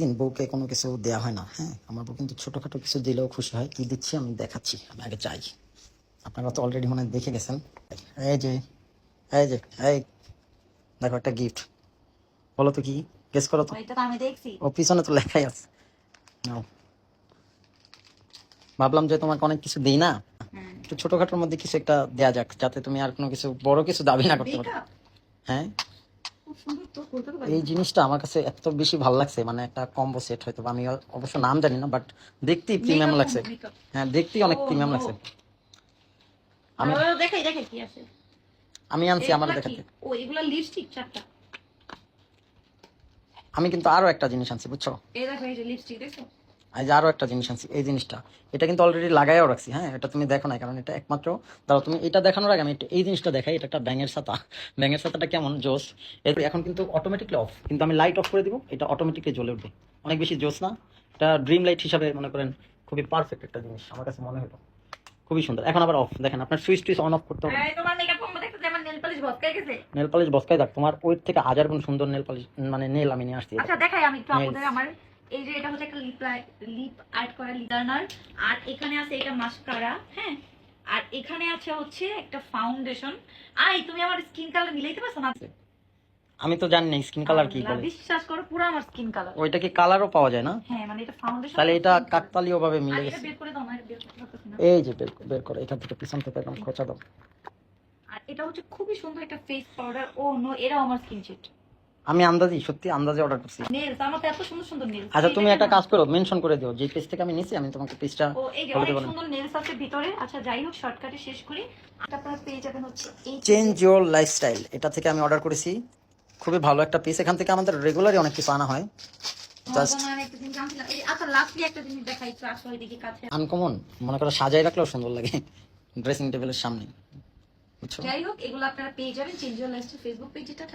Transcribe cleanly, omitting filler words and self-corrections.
দিন বউকে কোনো কিছু দেওয়া হয় না। হ্যাঁ, আমার বউ কিন্তু ছোটখাটো কিছু দিলেও খুশি হয়। কি দিচ্ছি আমি দেখাচ্ছি, আমি আগে চাই। আপনারা তো অলরেডি মনে হয় দেখে গেছেন। এই যে এই যে এই দেখো একটা গিফট। বলো তো কি, গেস করো তো। ওইটা তো আমি দেখছি। ও পিছনে তো লেখাই আছে। নাও, ভাবলাম যে তোমাকে অনেক কিছু দিই না, একটু ছোটখাটোর মধ্যে কিছু একটা দেয়া যাক, যাতে তুমি আর কোনো কিছু বড় কিছু দাবি না করতে পারো। মেকআপ হ্যাঁ, খুব সুন্দর তো, বলতে তো পারি এই না। জিনিসটা আমার কাছে এত বেশি ভালো লাগছে, মানে একটা কম্বো সেট হয়তো বা, আমি অবশ্য নাম জানি না, বাট দেখতেই প্রিমিয়াম মেকআপ লাগছে। Combo, makeup. হ্যাঁ, দেখতেই অনেক ও প্রিমিয়াম নো, লাগছে। আমি দেখাই দেখাই কি আছে। আমি আনছি আমার এগুলা কি? দেখাতে। ও এগুলা লিপস্টিক চারটা। আমি কিন্তু আরো একটা জিনিস আনছি, বুঝছো? এই দেখো, এই যে লিপস্টিক দেখছো? এই যে আরো একটা জিনিস আনছি, এই জিনিসটা, এটা কিন্তু অলরেডি লাগাইও রাখছি। হ্যাঁ, এটা তুমি দেখো না, কারণ এটা একমাত্র, দাঁড়াও তুমি এটা দেখানোর আগে আমি একটু এই জিনিসটা দেখাই। এটা একটা ব্যাঙের ছাতা। ব্যাঙের ছাতাটা কেমন জোস! এখন কিন্তু অটোমেটিকলি অফ, কিন্তু আমি লাইট অফ করে দিব, এটা অটোমেটিকলি জ্বলে উঠবে। অনেক বেশি জোস না? এটা ড্রিম লাইট হিসাবে মনে করেন খুবই পারফেক্ট একটা জিনিস আমার কাছে মনে হলো। খুবই সুন্দর। এখন আবার অফ, দেখেন আপনার সুইচ টুইচ অন অফ করতে হবে। এই তোমার মেকআপ কম্বো দেখতে আমার নেল পালিশ বসকাই গেছে। নেল পালিশ বসকাই থাক, তোমার ওই থেকে হাজার গুণ সুন্দর নেল পালিশ, মানে নেল আমি নিয়ে আসছি। আচ্ছা দেখাই আমি একটু Nails। আপনাদের আমার। এই যে এটা হচ্ছে একটা লিপ আর্ট করা লিডারনার। আর এখানে আছে এটা মাস্কারা, হ্যাঁ। আর এখানে আছে হচ্ছে একটা ফাউন্ডেশন। তুমি আমার স্কিন কালার মিলাইতে পারছো না? আমি তো জানি না স্কিন কালার কি আল্লাহ, বলে। বিশ্বাস করো পুরো আমার স্কিন কালার। ওইটা কি কালারও পাওয়া যায় না? হ্যাঁ, মানে এটা ফাউন্ডেশন। তাহলে এটা কাকতালীয় ভাবে আর মিলে এটা গেছে। বের করে দাও না, এটা বের করতে পারতেছি না। এই যে বের করে এখান থেকে পিছন থেকে একদম খোঁচা দাও। আর এটা হচ্ছে খুবই সুন্দর একটা ফেস পাউডার। ও নো, এটাও আমার স্কিন সেট। আমি আন্দাজি, সত্যি আন্দাজে অর্ডার করছি। নেলস আমার তো এত সুন্দর সুন্দর নেলস। আচ্ছা, তুমি একটা কাজ করো, মেনশন করে দিও যে পেজ থেকে আমি নিছি, আমি তোমাকে পেজটা ও এই যে বলে অনেক দেবো। সুন্দর নেলস আছে ভিতরে। আচ্ছা যাই হোক, শর্টকাটে শেষ করি। আপনারা পেয়ে যাবেন হচ্ছে এই চেঞ্জ ইওর লাইফস্টাইল, এটা থেকে আমি অর্ডার করেছি। খুবই ভালো একটা পিস। এখান থেকে আমাদের রেগুলারই অনেক কিছু আনা হয়। জাস্ট একটা জিনিস জানছিলাম। এই আচ্ছা লাস্টলি একটা জিনিস দেখাই, একটু আসলে দেখি কাছে। আনকমন, মনে করো সাজাই রাখলেও সুন্দর লাগে ড্রেসিং টেবিলের সামনে, বুঝছো? যাই হোক, এগুলো আপনারা পেয়ে যাবেন change your lifestyle Facebook page, এটা